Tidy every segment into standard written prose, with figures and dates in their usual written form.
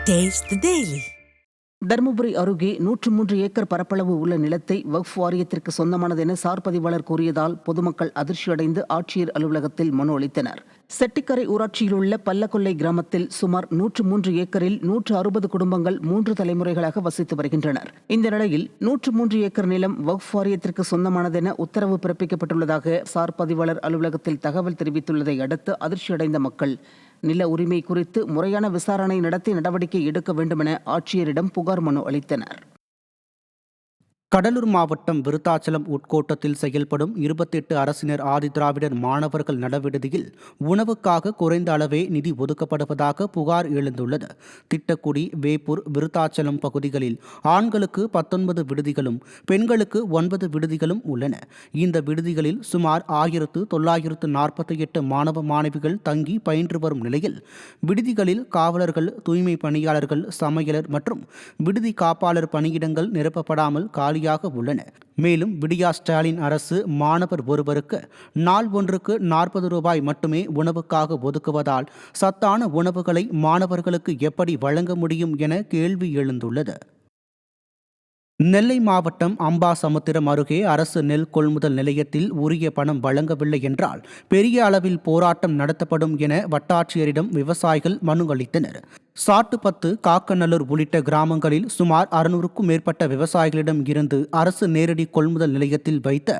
Taste the Daily. Dharmapuri அருகே 103 acre பரப்பளவு உள்ள நிலத்தை வக்ஃப் வாரியத்திற்கு சொந்தமானது என சார் பதிவாளர் கூறியதால் பொதுமக்கள் அதிர்ச்சியடைந்து ஆட்சியர் அலுவலகத்தில் மனு அளித்தனர். செட்டிக்கரை ஊராட்சியில் உள்ள பல்லக்கொல்லை கிராமத்தில் சுமார் 103 ஏக்கரில் 160 குடும்பங்கள் 3 தலைமுறைகளாக வசித்து வருகின்றனர். இந்த நிலையில் 103 ஏக்கர் நிலம் வக்ஃப் வாரியத்திற்கு சொந்தமானது என உத்தரவு பிறப்பிக்கப்பட்டுள்ளதாக சார் பதிவாளர் அலுவலகத்தில் தகவல் தெரிவித்துள்ளதை அடுத்து அதிர்ச்சியடைந்த மக்கள் நில உரிமை குறித்து முறையான விசாரணை நடத்தி நடவடிக்கை எடுக்க வேண்டும் என ஆட்சியரிடம் புகார் மனு அளித்தனர். கடலூர் மாவட்டம் விருத்தாச்சலம் உட்கோட்டத்தில் செயல்படும் 28 அரசினர் ஆதிதிராவிடர் மாணவர்கள் நலவிடுதியில் உணவுக்காக குறைந்த அளவே நிதி ஒதுக்கப்படுவதாக புகார் எழுந்துள்ளது. திட்டக்குடி, வேப்பூர், விருத்தாச்சலம் பகுதிகளில் ஆண்களுக்கு 19 விடுதிகளும் பெண்களுக்கு 9 விடுதிகளும் உள்ளன. இந்த விடுதிகளில் சுமார் 1948 மாணவ மாணவிகள் தங்கி பயின்று வரும் நிலையில் விடுதிகளில் காவலர்கள், தூய்மை பணியாளர்கள், சமையலர் மற்றும் விடுதி காப்பாளர் பணியிடங்கள் நிரப்பப்படாமல் உள்ளன. மேலும் விடியா ஸ்டாலின் அரசு மாணவர் ஒருவருக்கு நாள் ஒன்றுக்கு 40 ரூபாய் மட்டுமே உணவுக்காக ஒதுக்குவதால் சத்தான உணவுகளை மாணவர்களுக்கு எப்படி வழங்க முடியும் என கேள்வி எழுந்துள்ளது. நெல்லை மாவட்டம் அம்பாசமுத்திரம் அருகே அரசு நெல் கொள்முதல் நிலையத்தில் உரிய பணம் வழங்கவில்லை என்றால் பெரிய அளவில் போராட்டம் நடத்தப்படும் என வட்டாட்சியரிடம் விவசாயிகள் மனு அளித்தனர். சாட்டுப்பத்து, காக்கநல்லூர் உள்ளிட்ட கிராமங்களில் சுமார் 600க்கும் மேற்பட்ட விவசாயிகளிடம் இருந்து அரசு நேரடி கொள்முதல் நிலையத்தில் வைத்த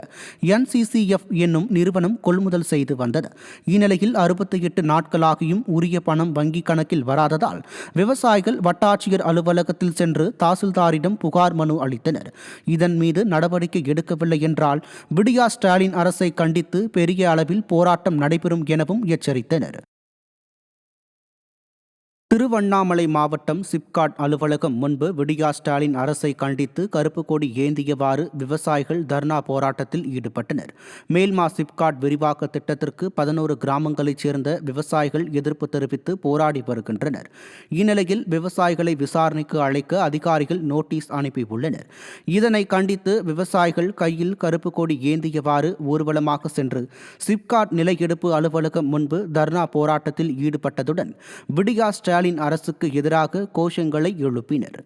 NCCF என்னும் நிறுவனம் கொள்முதல் செய்து வந்தது. இந்நிலையில் 68 நாட்களாகியும் உரிய பணம் வங்கி கணக்கில் வராததால் விவசாயிகள் வட்டாட்சியர் அலுவலகத்தில் சென்று தாசில்தாரிடம் புகார் மனு அளித்தனர். இதன் மீது நடவடிக்கை எடுக்கவில்லை என்றால் விடியா ஸ்டாலின் அரசை கண்டித்து பெரிய அளவில் போராட்டம் நடைபெறும் எனவும் எச்சரித்தனர். திருவண்ணாமலை மாவட்டம் சிப்காட் அலுவலகம் முன்பு விடியா ஸ்டாலின் அரசை கண்டித்து கருப்பு கொடி ஏந்தியவாறு விவசாயிகள் தர்ணா போராட்டத்தில் ஈடுபட்டனர். மேல்மா சிப்காட் விரிவாக்க திட்டத்திற்கு 11 கிராமங்களைச் சேர்ந்த விவசாயிகள் எதிர்ப்பு தெரிவித்து போராடி வருகின்றனர். இந்நிலையில் விவசாயிகளை விசாரணைக்கு அழைக்க அதிகாரிகள் நோட்டீஸ் அனுப்பியுள்ளனர். இதனை கண்டித்து விவசாயிகள் கையில் கருப்பு கொடி ஏந்தியவாறு ஊர்வலமாக சென்று சிப்காட் நில எடுப்பு அலுவலகம் முன்பு தர்ணா போராட்டத்தில் ஈடுபட்டதுடன் விடியா ஸ்டாலின் அரசுக்கு எதிராக கோஷங்களை எழுப்பினர்.